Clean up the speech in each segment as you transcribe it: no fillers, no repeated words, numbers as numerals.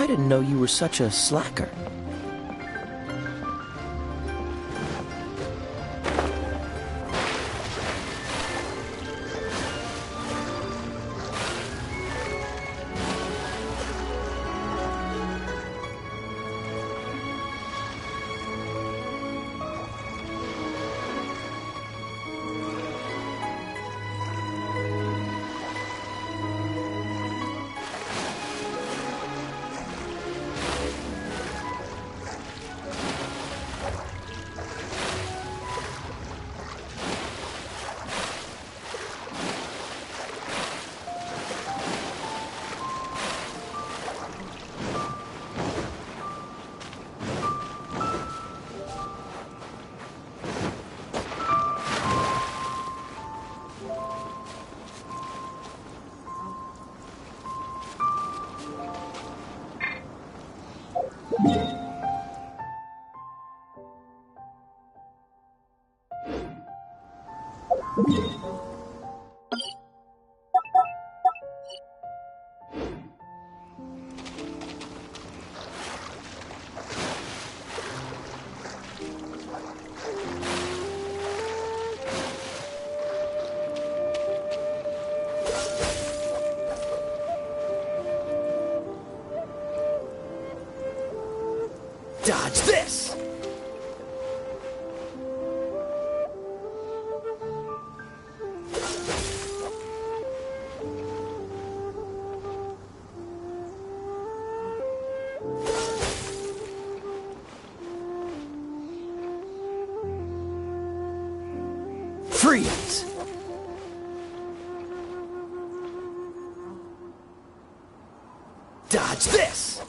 I didn't know you were such a slacker. Dodge this! Freeze! Dodge this!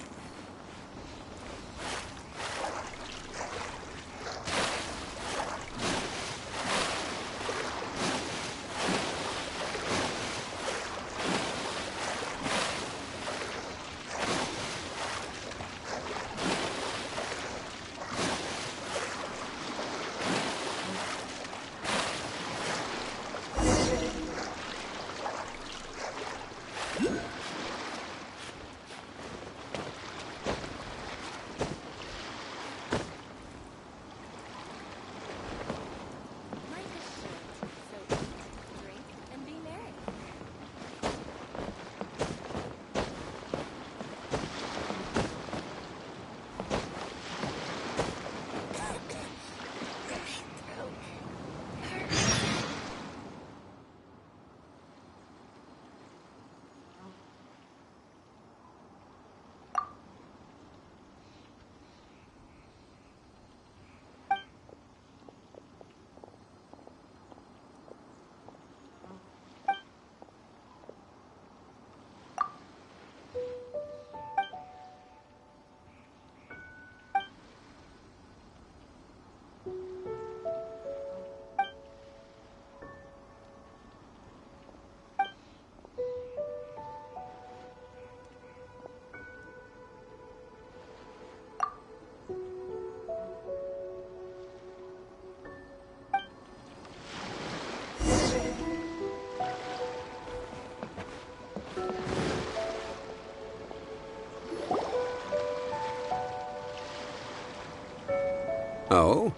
Oh?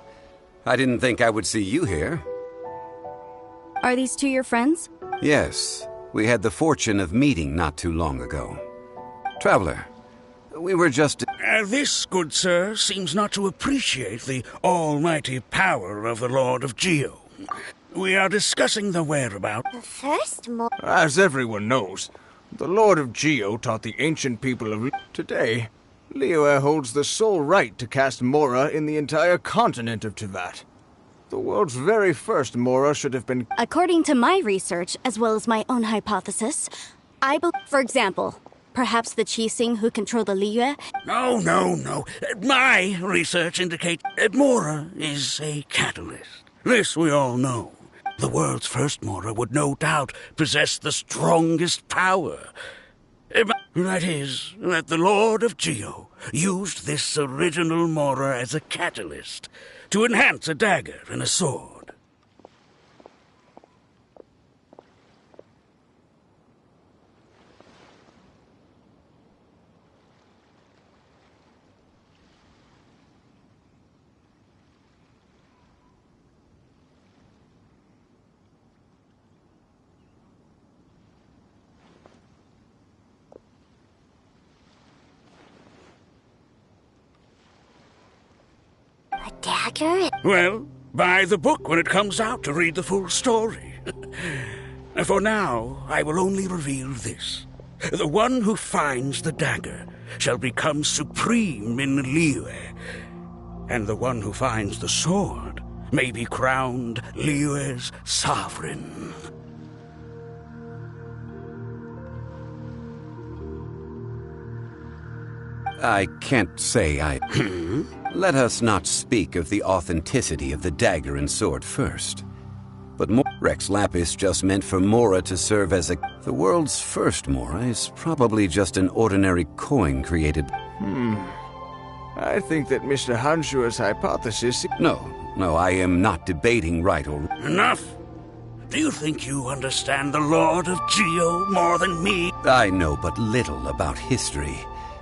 I didn't think I would see you here. Are these two your friends? Yes, we had the fortune of meeting not too long ago. Traveler, we were just... This, good sir, seems not to appreciate the almighty power of the Lord of Geo. We are discussing the whereabouts. The first more. As everyone knows, the Lord of Geo taught the ancient people of... Today, Liyue holds the sole right to cast Mora in the entire continent of Teyvat. The world's very first Mora should have been... According to my research, as well as my own hypothesis, I believe, for example, perhaps the Qixing who control the Liyue... No. My research indicates that Mora is a catalyst. This we all know. The world's first Mora would no doubt possess the strongest power. That is, that the Lord of Geo used this original Mora as a catalyst to enhance a dagger and a sword. dagger? Well, buy the book when it comes out to read the full story. For now, I will only reveal this. The one who finds the dagger shall become supreme in Liyue, and the one who finds the sword may be crowned Liyue's sovereign. I can't say I... Let us not speak of the authenticity of the dagger and sword first. But Rex Lapis just meant for Mora to serve as a... The world's first Mora is probably just an ordinary coin created... I think that Mr. Hanshua's hypothesis... No, I am not debating right or... Enough! Do you think you understand the Lord of Geo more than me? I know but little about history,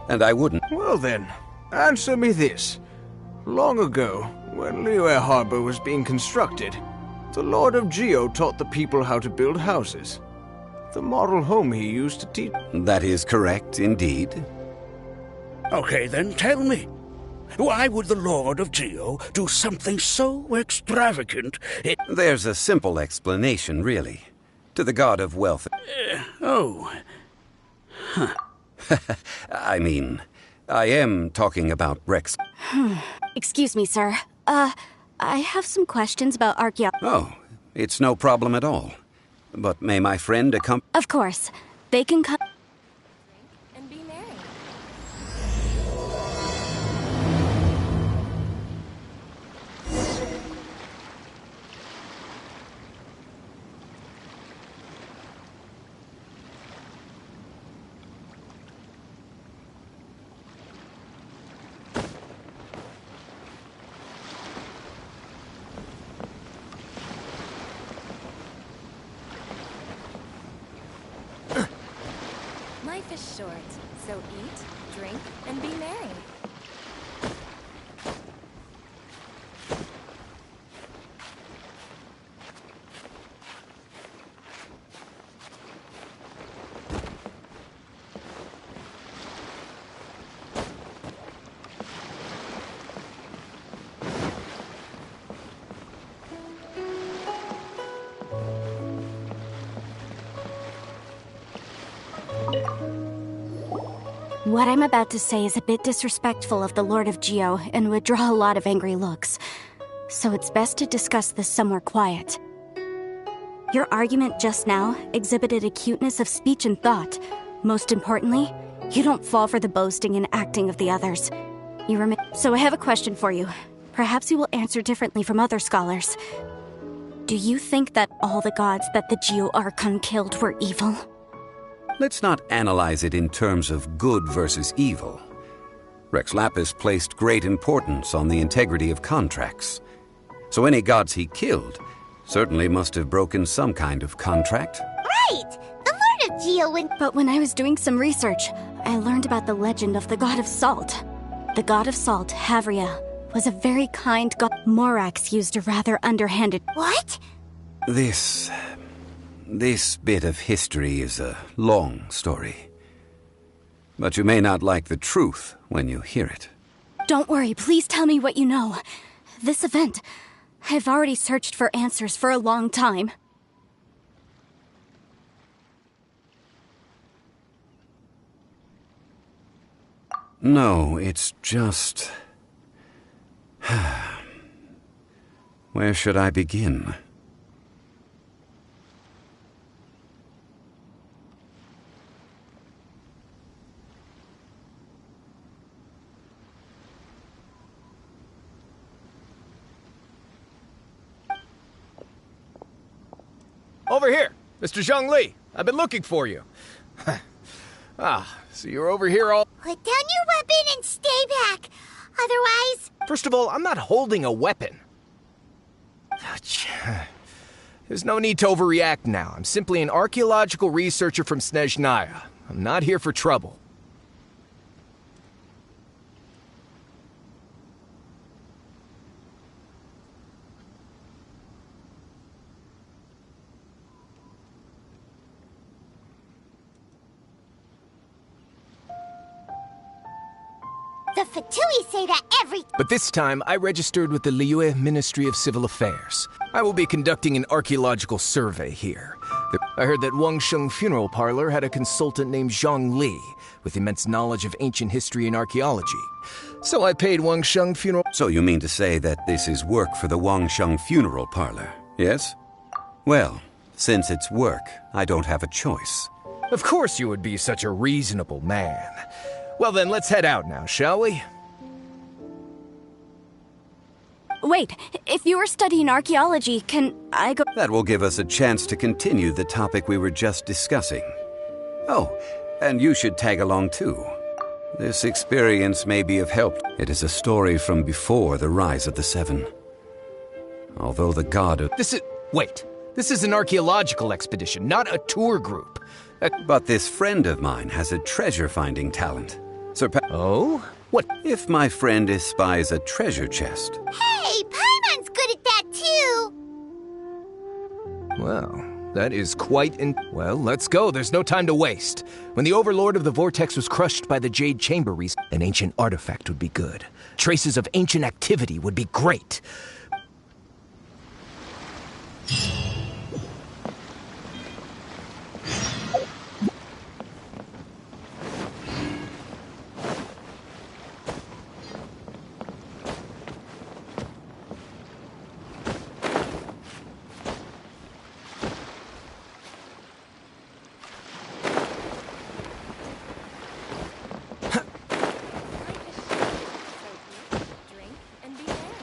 and I wouldn't... Well then, answer me this. Long ago, when Liyue Harbor was being constructed, the Lord of Geo taught the people how to build houses. The model home he used to teach... That is correct, indeed. Okay, then tell me. Why would the Lord of Geo do something so extravagant? There's a simple explanation, really. To the god of wealth... I mean, I am talking about Rex... Excuse me, sir. I have some questions about archaeology. Oh, it's no problem at all. But may my friend accompany... Of course. They can come... And be merry. Life is short, so eat, drink, and be merry. What I'm about to say is a bit disrespectful of the Lord of Geo and would draw a lot of angry looks. So it's best to discuss this somewhere quiet. Your argument just now exhibited acuteness of speech and thought. Most importantly, you don't fall for the boasting and acting of the others. So I have a question for you. Perhaps you will answer differently from other scholars. Do you think that all the gods that the Geo Archon killed were evil? Let's not analyze it in terms of good versus evil. Rex Lapis placed great importance on the integrity of contracts. So any gods he killed certainly must have broken some kind of contract. Right! The Lord of Geo would... But when I was doing some research, I learned about the legend of the god of salt. The god of salt, Havria, was a very kind god. Morax used a rather underhanded... What? This bit of history is a long story. But you may not like the truth when you hear it. Don't worry, please tell me what you know. This event, I've already searched for answers for a long time. No, it's just... Where should I begin? Over here, Mr. Zhongli. I've been looking for you. So you're over here all... Put down your weapon and stay back. Otherwise... First of all, I'm not holding a weapon. There's no need to overreact now. I'm simply an archaeological researcher from Snezhnaya. I'm not here for trouble. The The Fatui say that every... But this time, I registered with the Liyue Ministry of Civil Affairs. I will be conducting an archaeological survey here. I heard that Wangsheng Funeral Parlor had a consultant named Zhang Li, with immense knowledge of ancient history and archaeology. So I paid Wangsheng Funeral... So you mean to say that this is work for the Wangsheng Funeral Parlor, yes? Well, since it's work, I don't have a choice. Of course you would be such a reasonable man. Well then, let's head out now, shall we? Wait, if you were studying archaeology, can I go? That will give us a chance to continue the topic we were just discussing. Oh, and you should tag along too. This experience may be of help. It is a story from before the rise of the Seven. Although the god of... Wait. This is an archaeological expedition, not a tour group. But this friend of mine has a treasure-finding talent. Oh? What? If my friend espies a treasure chest... Hey, Paimon's good at that too! Well, that is quite Well, let's go. There's no time to waste. When the Overlord of the Vortex was crushed by the Jade Chamber, an ancient artifact would be good. Traces of ancient activity would be great. Drink and be merry.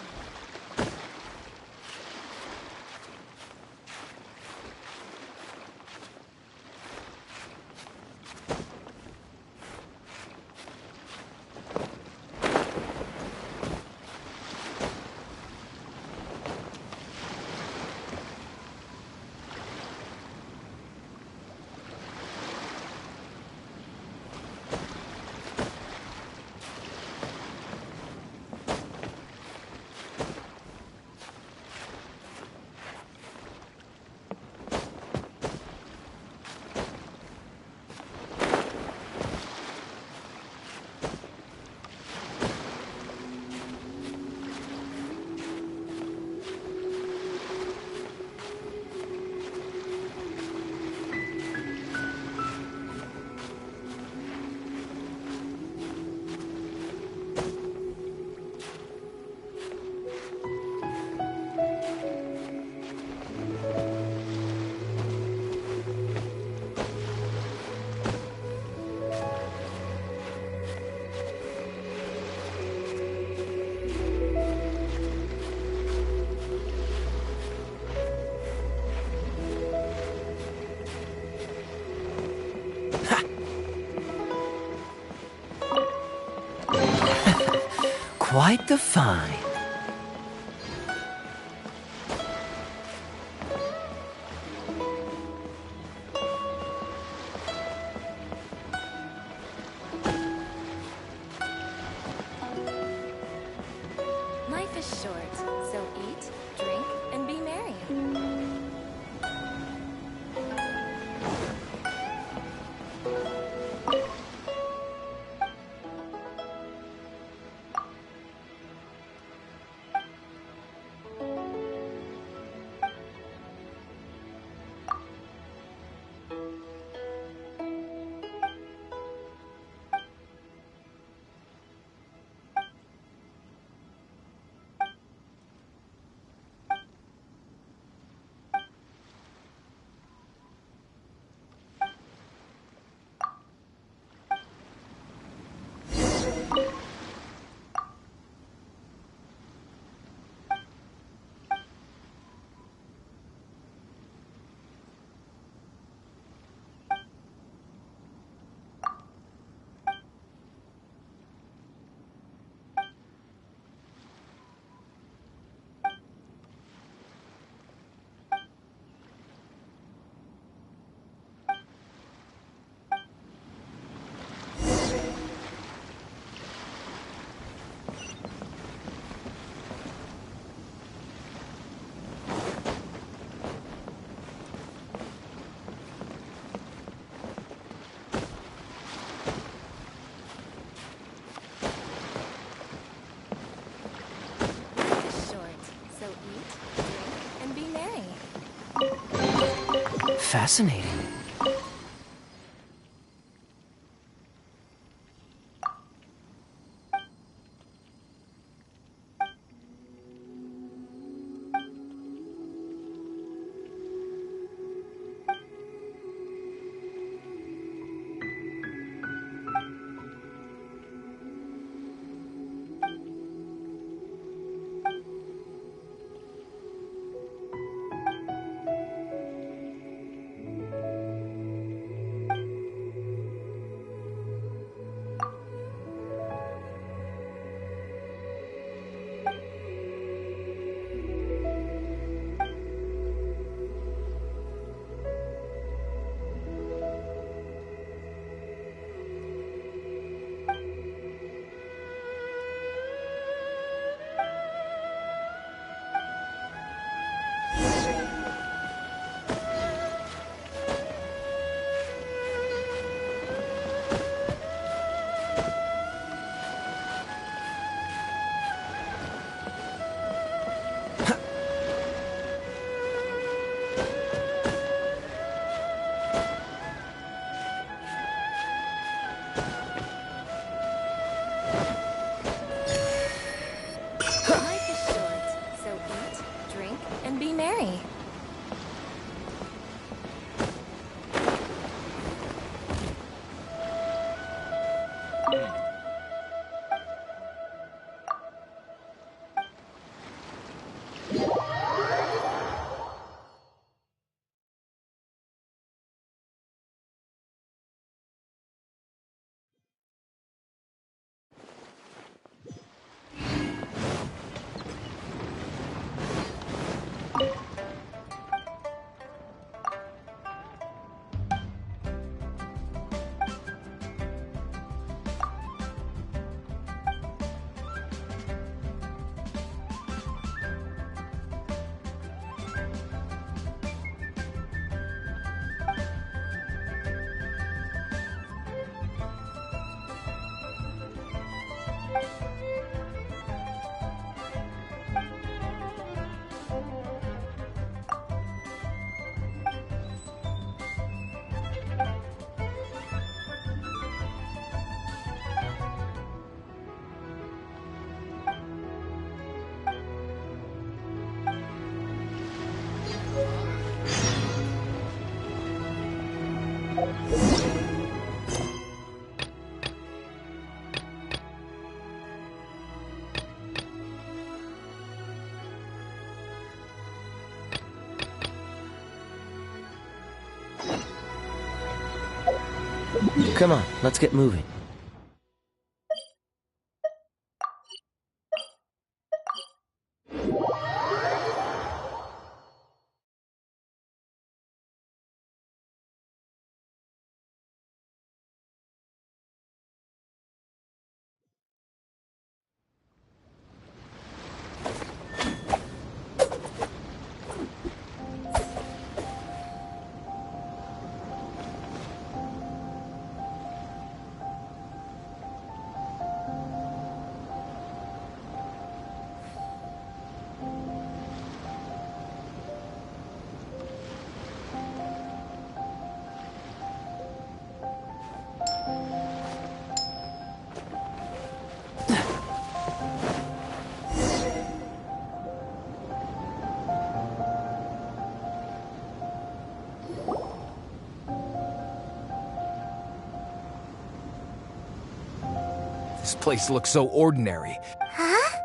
Quite the find. Life is short, so eat, drink, and be merry. Fascinating. Life is short, so eat, drink, and be merry. Come on, let's get moving. This place looks so ordinary. Huh?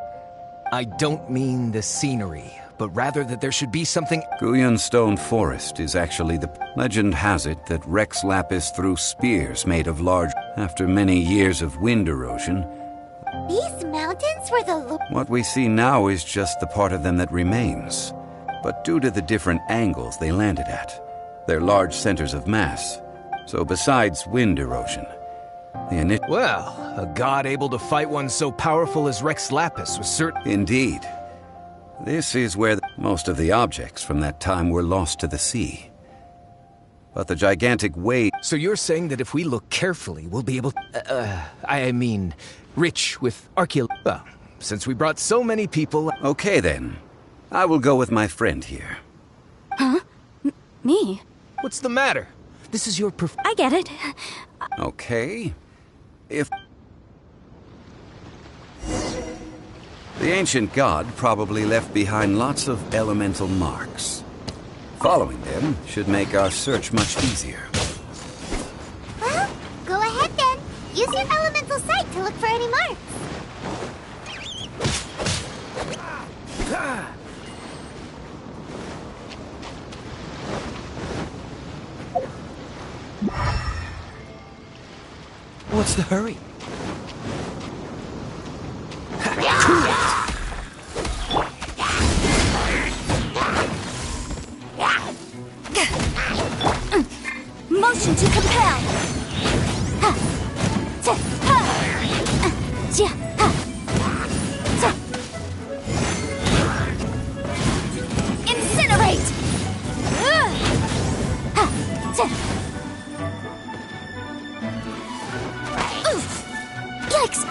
I don't mean the scenery, but rather that there should be something... Guyan Stone Forest is actually the... Legend has it that Rex Lapis threw spears made of large... After many years of wind erosion, These mountains were the... what we see now is just the part of them that remains. But due to the different angles they landed at, they're large centers of mass. So besides wind erosion, Well, a god able to fight one so powerful as Rex Lapis was certain... Indeed. This is where most of the objects from that time were lost to the sea. But the gigantic wave... So you're saying that if we look carefully, we'll be able... I mean, rich with Well, since we brought so many people... Okay then. I will go with my friend here. Huh? Me? What's the matter? This is your I get it. Okay. If... The ancient god probably left behind lots of elemental marks. Following them should make our search much easier. Well, go ahead then. Use your elemental sight to look for any marks. What's the hurry? Motion to compel. Incinerate. Yikes.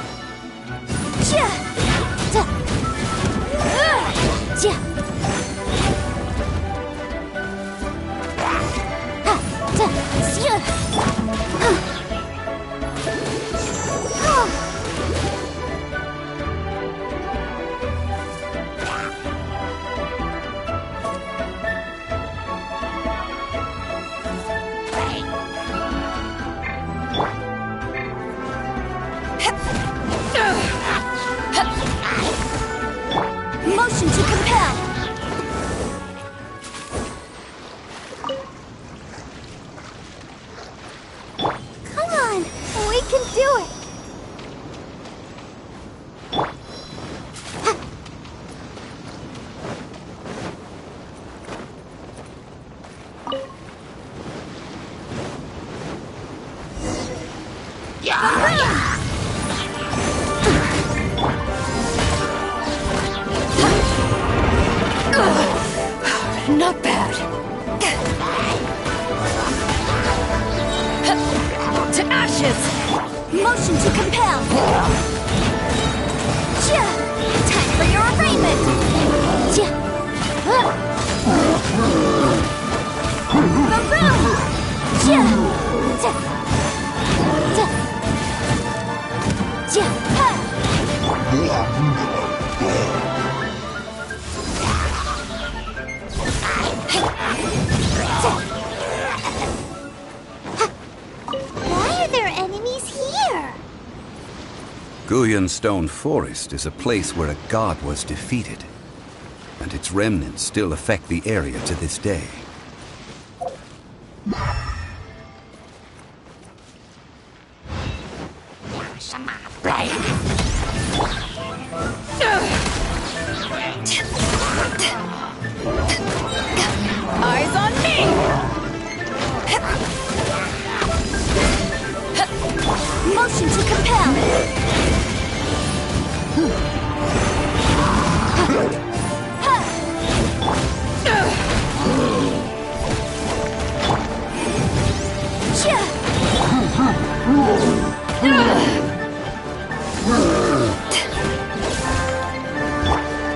Motion to compel. Come on, we can do it. Not bad. To ashes! Motion to compel! Time for your arraignment! Why are there enemies here? Guyan Stone Forest is a place where a god was defeated, and its remnants still affect the area to this day. Eyes on me! Motion to compel!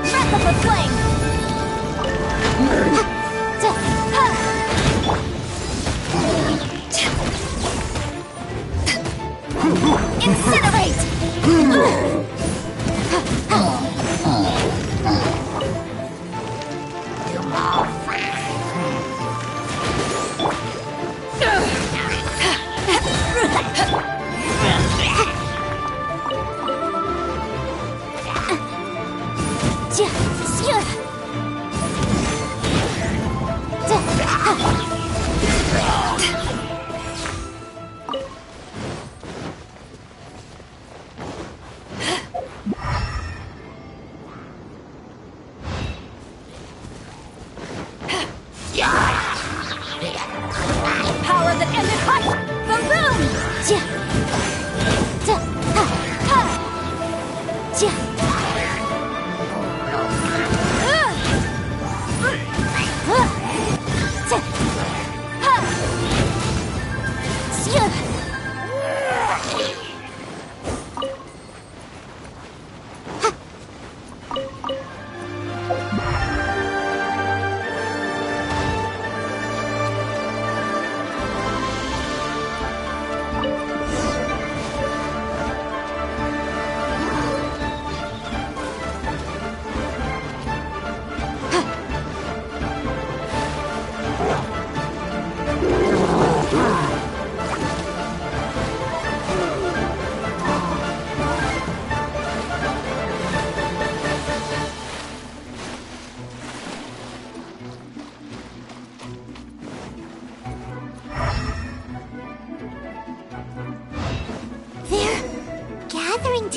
Breath of the flame! Incinerate! Power that ended fight! The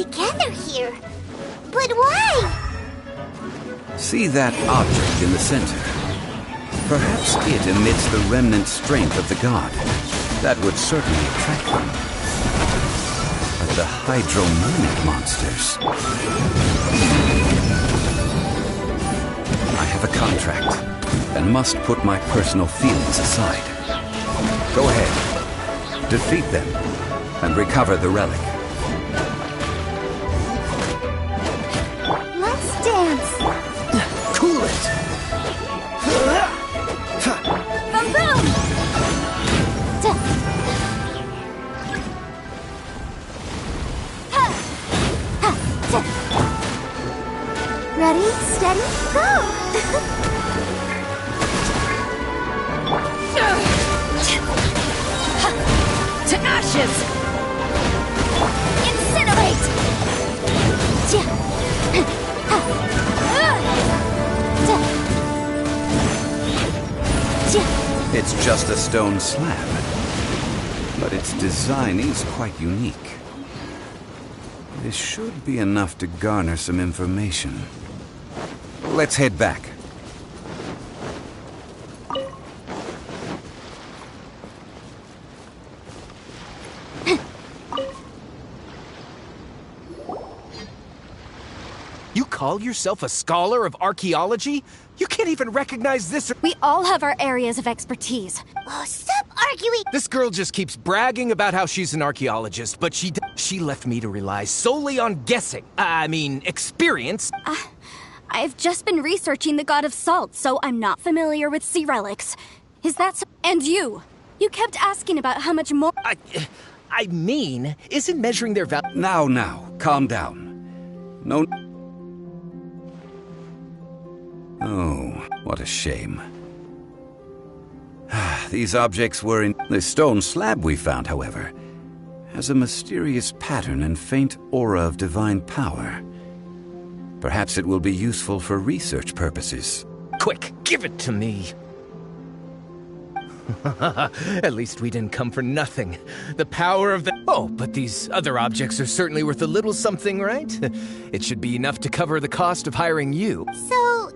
together here. But why? See that object in the center? Perhaps it emits the remnant strength of the god. That would certainly attract them. But the hydromonic monsters... I have a contract, and must put my personal feelings aside. Go ahead. Defeat them, and recover the relic. Let's dance. Cool it! Boom boom! Ready, steady, go! To ashes! Incinerate! It's just a stone slab, but its design is quite unique. This should be enough to garner some information. Let's head back. You call yourself a scholar of archaeology? You can't even recognize this. We all have our areas of expertise. Oh, stop arguing! This girl just keeps bragging about how she's an archaeologist, but she left me to rely solely on guessing. I mean, experience. I've just been researching the god of salt, so I'm not familiar with sea relics. Is that so? And you? You kept asking about how much more. I mean, isn't measuring their value. Now, calm down. No. Oh, what a shame. These objects were in... The stone slab we found, however, has a mysterious pattern and faint aura of divine power. Perhaps it will be useful for research purposes. Quick, give it to me. At least we didn't come for nothing. The power of the... Oh, but these other objects are certainly worth a little something, right? It should be enough to cover the cost of hiring you. So,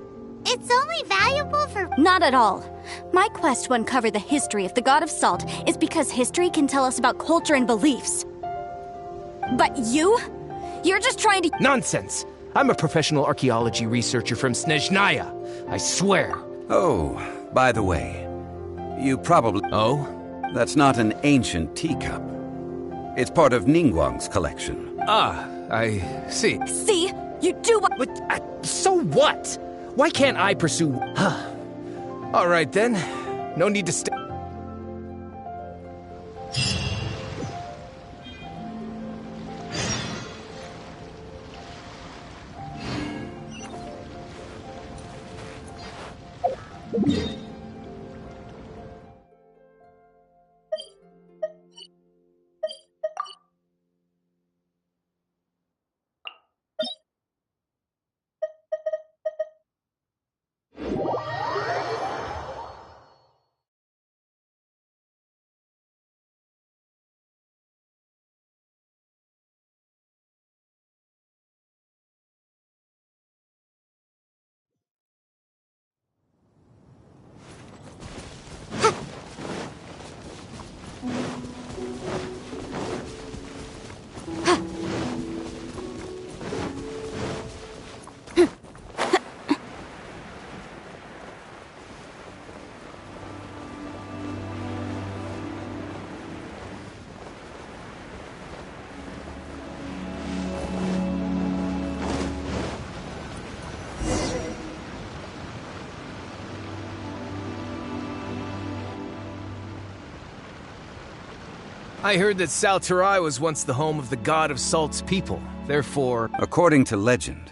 it's only valuable for... Not at all. My quest to uncover the history of the god of salt is because history can tell us about culture and beliefs. But you're just trying to... Nonsense! I'm a professional archaeology researcher from Snezhnaya. I swear. Oh, by the way, you probably... Oh? That's not an ancient teacup. It's part of Ningguang's collection. Ah, I see. See? You do what... But, so what? Why can't I pursue... All right, then. No need to stay... I heard that Salterai was once the home of the god of salt's people. Therefore... According to legend,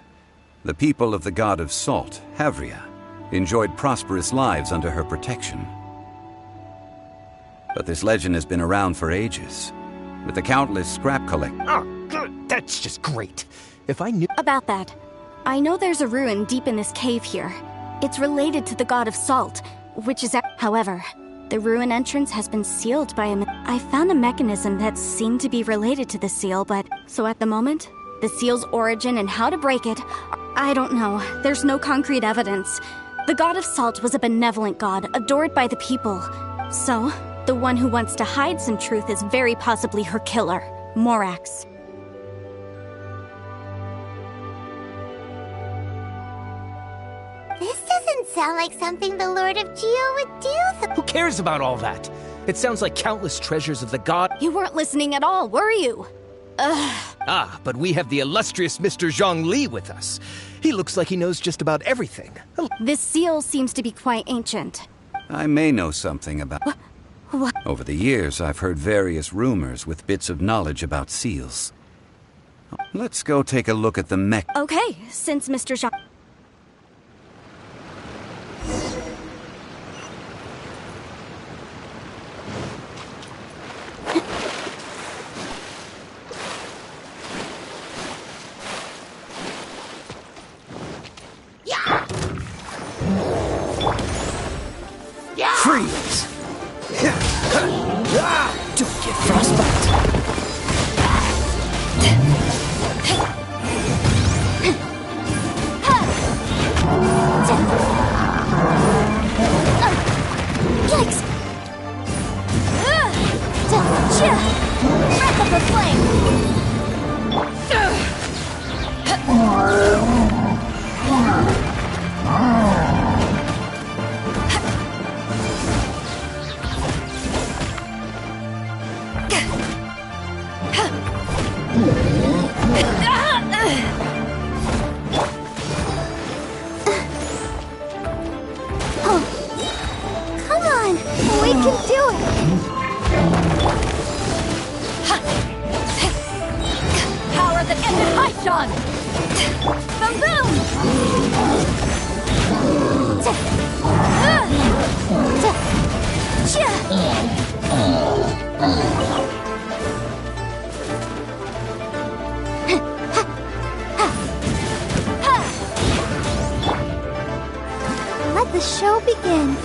the people of the god of salt, Havria, enjoyed prosperous lives under her protection. But this legend has been around for ages, with the countless scrap collect... Oh, good. That's just great. If I knew... About that, I know there's a ruin deep in this cave here. It's related to the god of salt, which is... However, the ruin entrance has been sealed by I found a mechanism that seemed to be related to the seal, but... So at the moment, The seal's origin and how to break it, I don't know. There's no concrete evidence. The god of salt was a benevolent god, adored by the people. So, the one who wants to hide some truth is very possibly her killer, Morax. This doesn't sound like something the Lord of Geo would do. Who cares about all that? It sounds like countless treasures of the god. You weren't listening at all, were you? Ah, but we have the illustrious Mr. Zhang Li with us. He looks like he knows just about everything. This seal seems to be quite ancient. I may know something about... What? Over the years, I've heard various rumors with bits of knowledge about seals. Let's go take a look at the mech... Okay, since Mr. Zhang... Freeze! Don't get frostbite! Yikes! Breath of the Come on, we can do it. power that ended Haishan! Boom Let the show begin.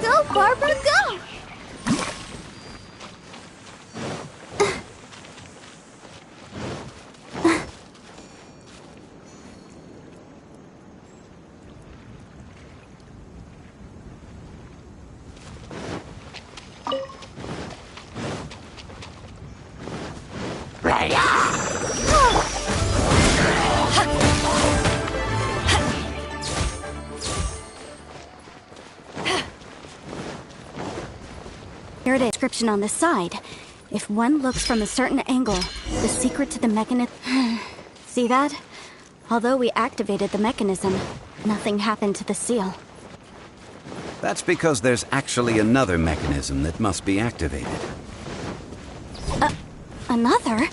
Go, Barbara, go! Here it is. Description on the side. If one looks from a certain angle, the secret to the mechanism... See that? Although we activated the mechanism, nothing happened to the seal. That's because there's actually another mechanism that must be activated. Another?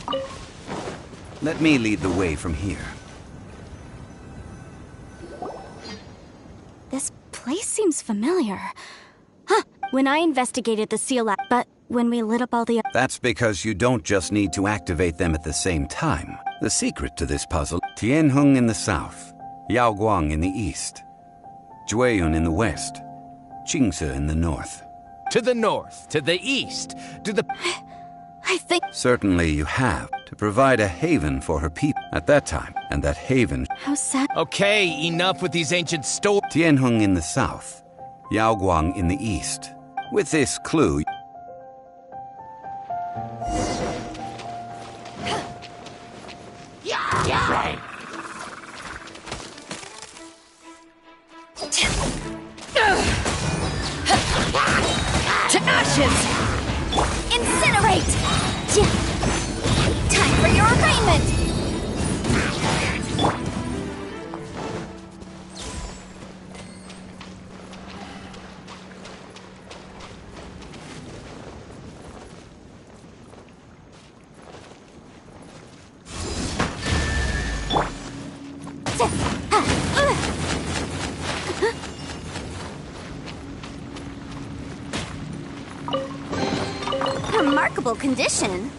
Let me lead the way from here. This place seems familiar. Huh. When I investigated the seal lab, but when we lit up all the... That's because you don't just need to activate them at the same time. The secret to this puzzle, Tianheng in the south, Yaoguang in the east, Jueyun in the west, Qingse in the north. To the north, to the east, to the... I think... Certainly you have, to provide a haven for her people at that time, and that haven... How sad... Okay, enough with these ancient stories. Tianheng in the south, Yaoguang in the east. With this clue... To ashes! Incinerate! Time for your arraignment! Remarkable condition.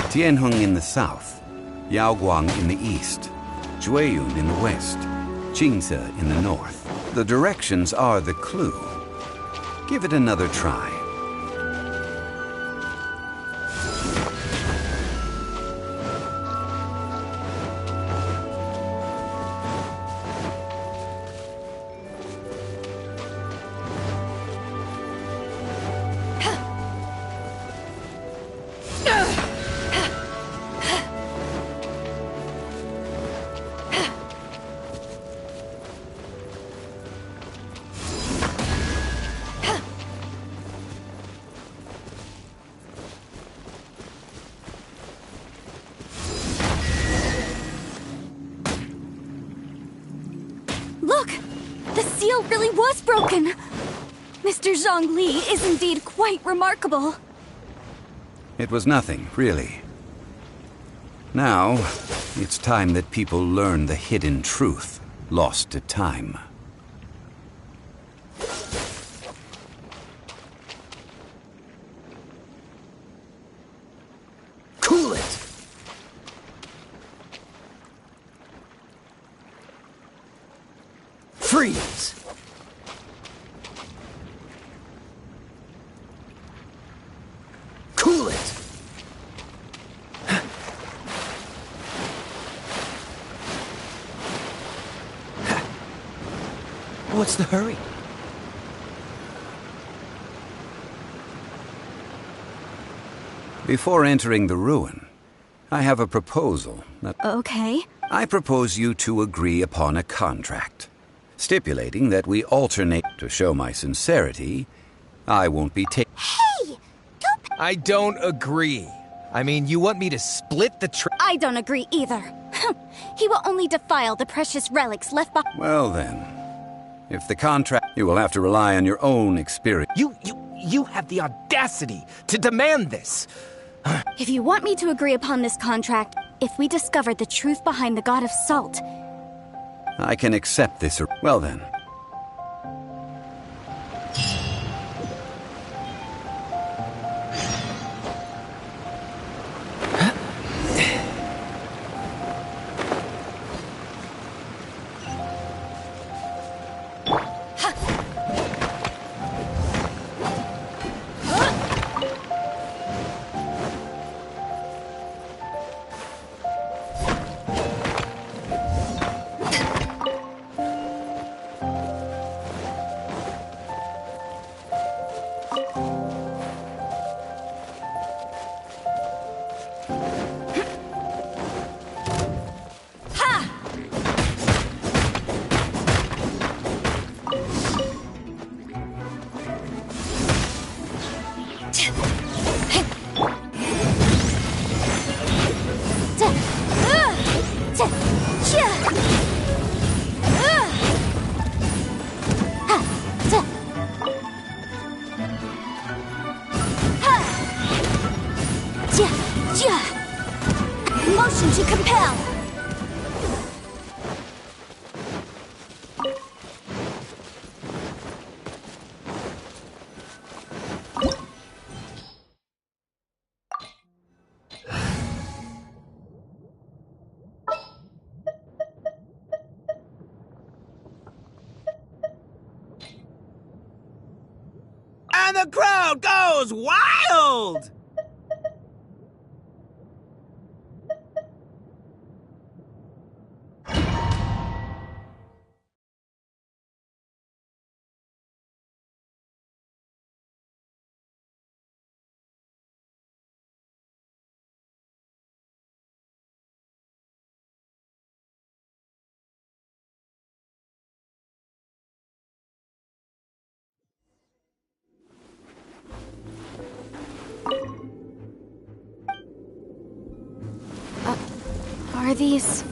Tianheng in the south, Yaoguang in the east, Jueyun in the west, Jingze in the north. The directions are the clue. Give it another try. Look! The seal really was broken! Mr. Zhongli is indeed quite remarkable. It was nothing, really. Now, it's time that people learn the hidden truth lost to time. Cool it! Freeze! Cool it! What's the hurry? Before entering the ruin, I have a proposal. Okay. I propose you to agree upon a contract, stipulating that we alternate. To show my sincerity, I won't be taking. Hey! Don't... I don't agree. I mean, you want me to split the I don't agree either. He will only defile the precious relics left behind. Well then, if the contract, you will have to rely on your own experience. You have the audacity to demand this! If you want me to agree upon this contract, if we discover the truth behind the god of salt, I can accept this. Well then. Motion to compel! And the crowd goes wild! Are these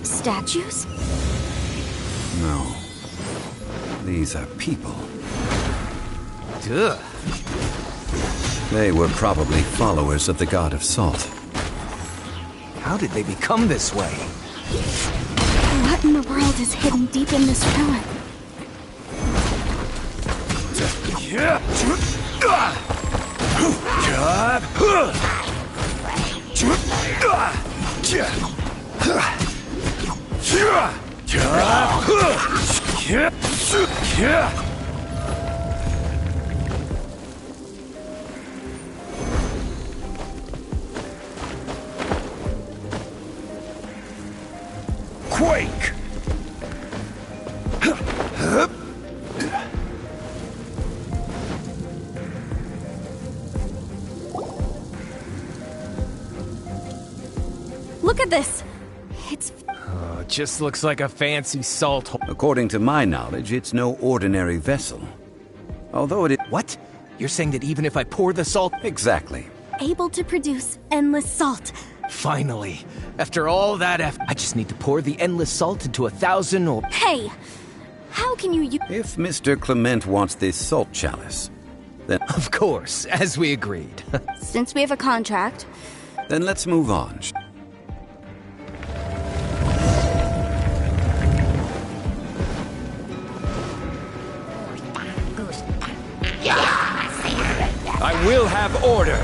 statues? No. These are people. Duh. They were probably followers of the god of salt. How did they become this way? What in the world is hidden deep in this ruin? Quake! Look at this! It's... Oh, it just looks like a fancy salt hole. According to my knowledge, it's no ordinary vessel. Although it is... What? You're saying that even if I pour the salt... Exactly. able to produce endless salt. Finally. After all that effort, I just need to pour the endless salt into 1,000 or... Hey! How can you use... If Mr. Clement wants this salt chalice, then... Of course, as we agreed. Since we have a contract... Then let's move on. I will have order.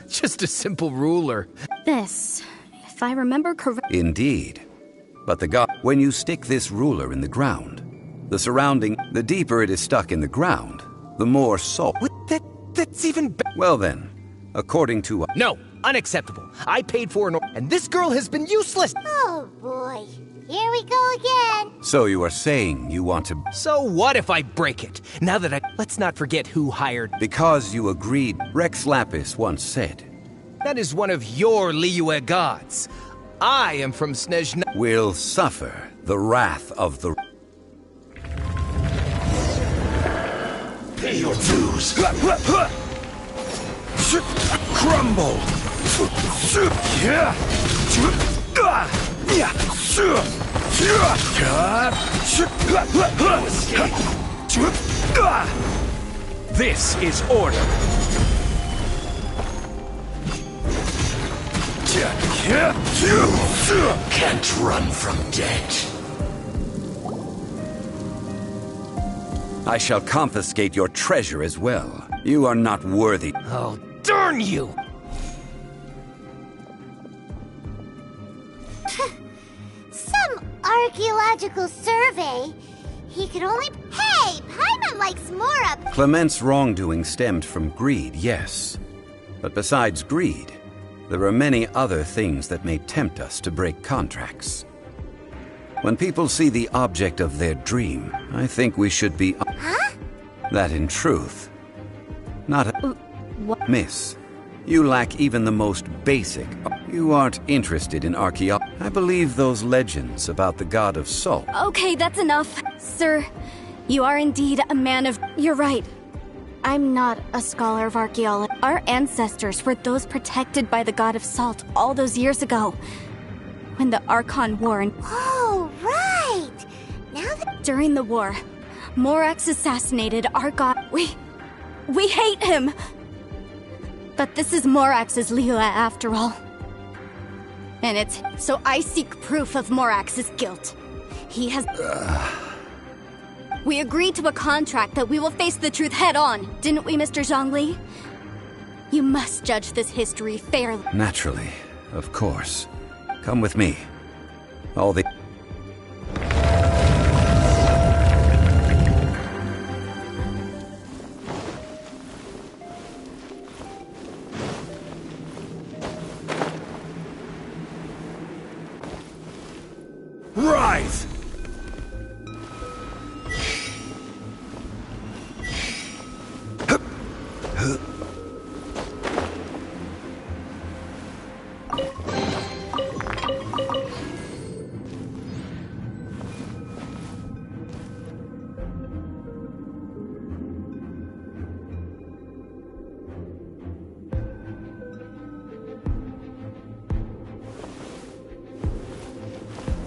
Just a simple ruler. This, if I remember correctly... Indeed. But when you stick this ruler in the ground, the deeper it is stuck in the ground, the more salt... That's even better. Well then, according to... No, unacceptable. I paid for an and this girl has been useless. Oh boy, here we go again. So you are saying you want to... So what if I break it? Now that Let's not forget who hired... Because you agreed, Rex Lapis once said... That is one of your Liyue gods. I am from Snezhna... Will suffer the wrath of the... Pay your dues. Crumble! This is order. Can't run from death. I shall confiscate your treasure as well. You are not worthy. Oh, darn you! Some archaeological survey. He could only... Hey, Paimon likes Mora. Clement's wrongdoing stemmed from greed, yes. But besides greed, there are many other things that may tempt us to break contracts. When people see the object of their dream, I think we should be... Huh? That in truth, not a... What? Miss, you lack even the most basic... You aren't interested in archaeology. I believe those legends about the god of salt. Okay, that's enough. Sir, you are indeed a man of... You're right. I'm not a scholar of archaeology. Our ancestors were those protected by the god of salt all those years ago. When the Archon War and... Oh, right! Now that... During the war, Morax assassinated our god. We hate him! But this is Morax's Liyue after all. And it's... So I seek proof of Morax's guilt. He has... We agreed to a contract that we will face the truth head on, didn't we, Mr. Zhongli? You must judge this history fairly. Naturally, of course. Come with me. All the... Rise!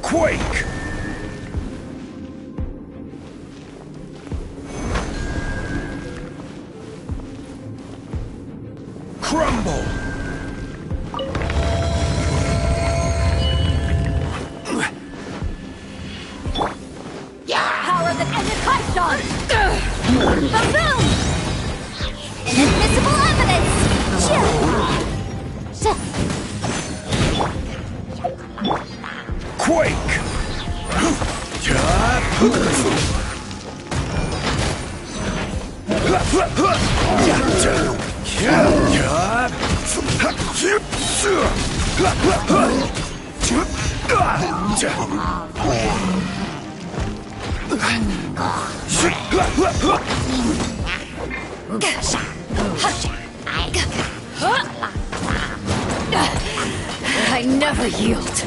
Quake! Crumble! Power that ended Kaishon! Boom! Inadmissible evidence! Quake! I never yield.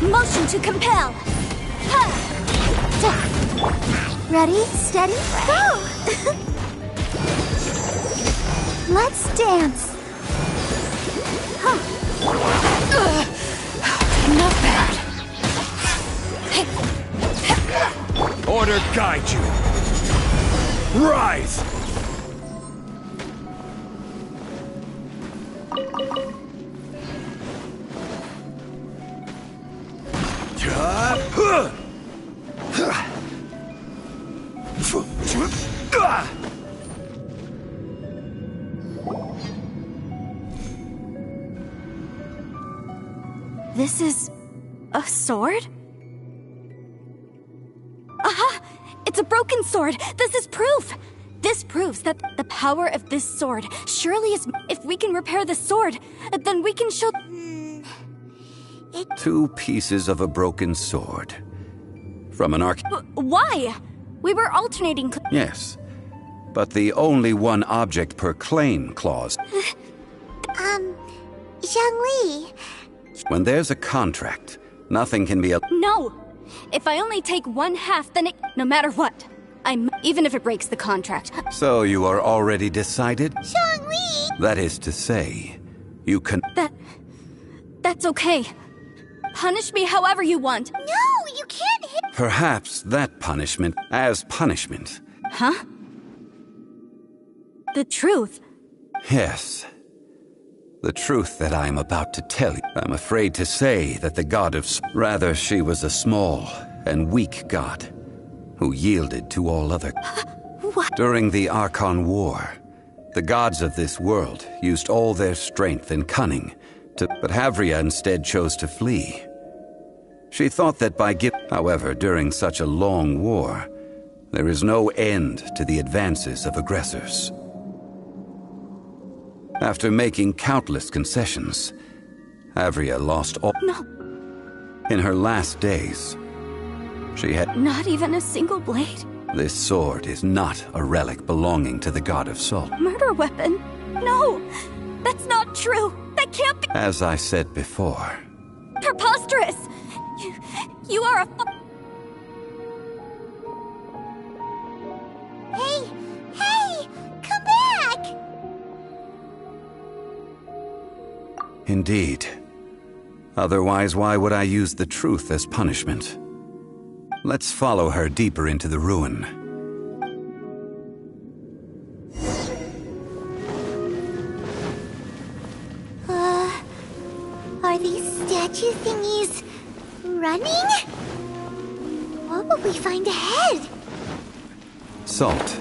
Motion to compel. Ready, steady, go! Let's dance. Not bad. Order guide you. Rise! This is a sword? Aha! It's a broken sword! This is proof! This proves that the power of this sword surely is... If we can repair the sword, then we can show... 2 pieces of a broken sword. From an arc... Why? We were alternating... Yes, but the only one object per claim clause. Zhangli. When there's a contract, nothing can be a... No! If I only take 1/2, then it... No matter what. Even if it breaks the contract. So you are already decided? Zhangli! That is to say, you can... That's okay. Punish me however you want. No, you can't hit... Perhaps that punishment as punishment. Huh? The truth. Yes. The truth that I am about to tell you. I'm afraid to say that the god of... Rather, she was a small and weak god who yielded to all other... What? During the Archon War, the gods of this world used all their strength and cunning to... But Havria instead chose to flee. She thought that by However, during such a long war, there is no end to the advances of aggressors. After making countless concessions, Havria lost all... No. In her last days, she had... Not even a single blade? This sword is not a relic belonging to the god of salt. Murder weapon? No! That's not true! That can't be... As I said before... Preposterous! You are a... Hey! Come back! Indeed. Otherwise, why would I use the truth as punishment? Let's follow her deeper into the ruin. Are these statue thingies running? What will we find ahead? Salt.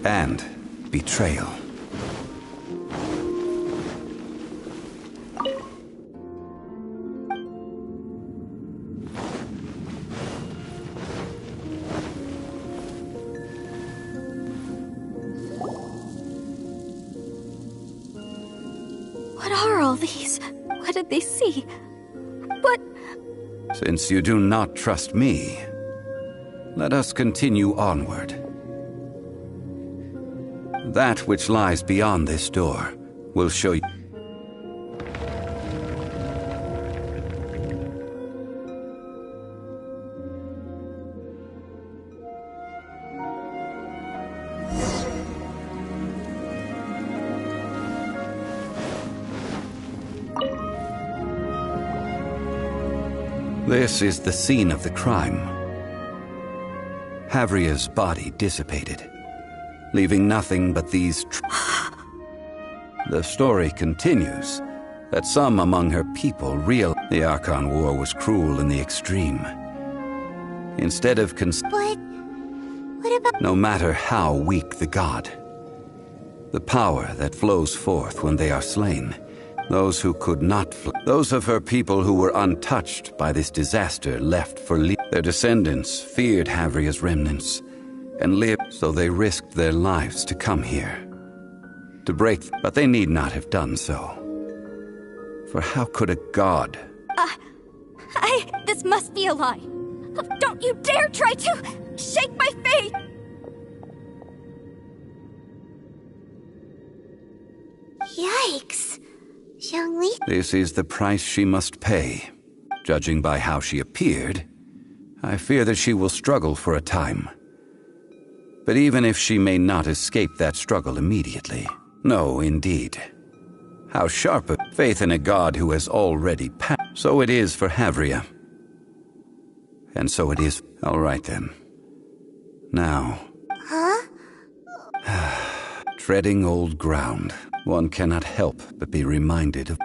And betrayal. What are all these? What did they see? What? Since you do not trust me, Let us continue onward. That which lies beyond this door will show you. This is the scene of the crime. Havria's body dissipated, leaving nothing but these The story continues that some among her people the Archon War was cruel in the extreme. Instead of But what about... no matter how weak the god, the power that flows forth when they are slain, those who could not those of her people who were untouched by this disaster left for their descendants feared Havria's remnants and lived, so they risked their lives to come here. To break, but they need not have done so. For how could a god... This must be a lie. Don't you dare try to shake my faith! Yikes. Zhongli... This is the price she must pay. Judging by how she appeared, I fear that she will struggle for a time. But even if she may not escape that struggle immediately, no, indeed. How sharp a faith in a god who has already passed. So it is for Havria. And so it is. All right then. Now. Huh? Treading old ground, one cannot help but be reminded of...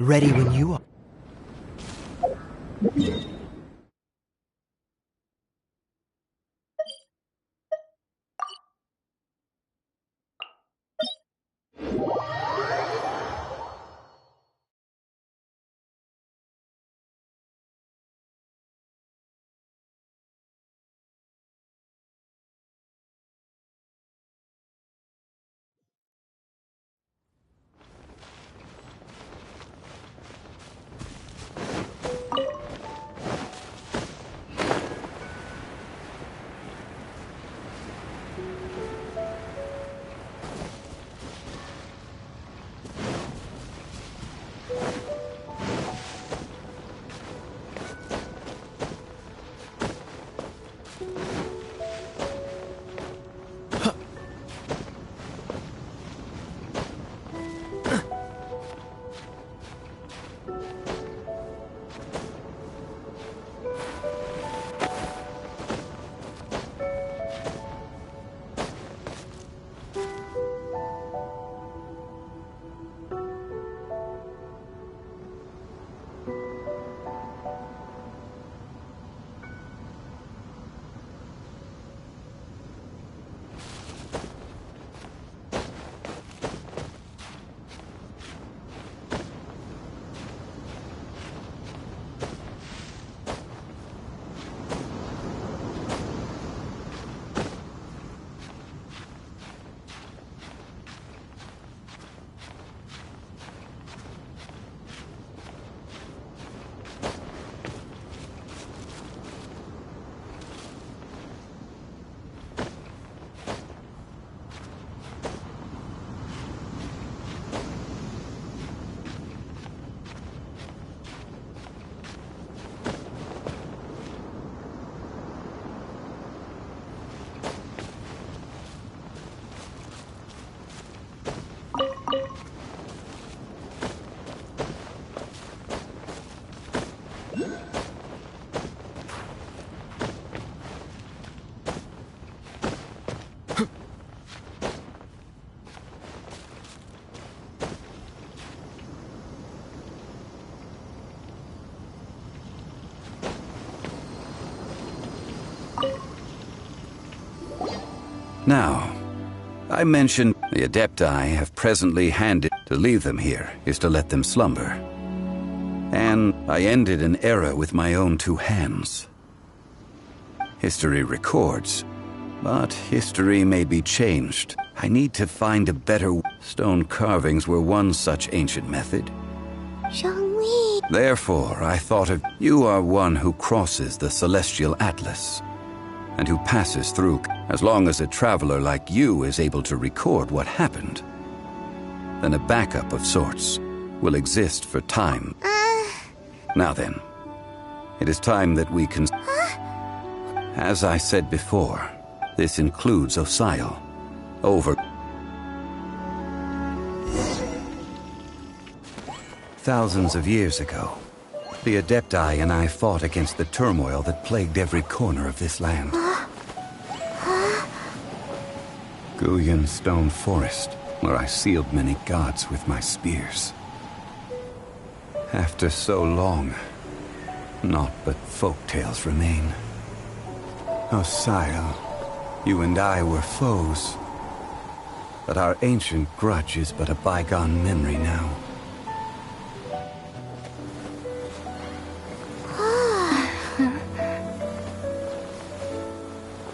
Ready when you are. Now, I mentioned the Adepti have presently handed. To leave them here is to let them slumber. And I ended an era with my own two hands. History records, but history may be changed. I need to find a better... Stone carvings were one such ancient method. Zhongli. Therefore, I thought of you are one who crosses the celestial atlas, and who passes through. As long as a traveler like you is able to record what happened, then a backup of sorts will exist for time. Now then, it is time that we can... As I said before, this includes Osial. Over... Thousands of years ago, the Adepti and I fought against the turmoil that plagued every corner of this land. Guyan Stone Forest, where I sealed many gods with my spears. After so long, naught but folk tales remain. Osial, you and I were foes, but our ancient grudge is but a bygone memory now.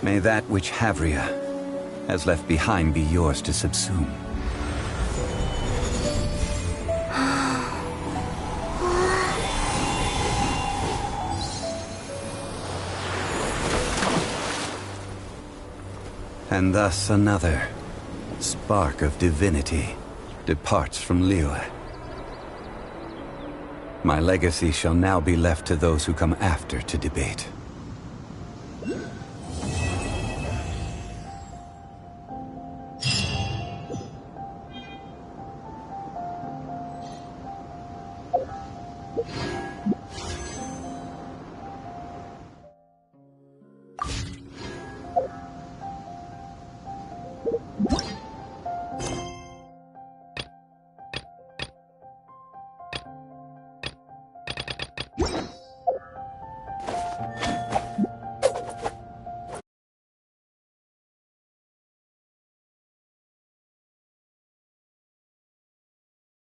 May that which Havria has left behind be yours to subsume. And thus another spark of divinity departs from Liyue. My legacy shall now be left to those who come after to debate. What?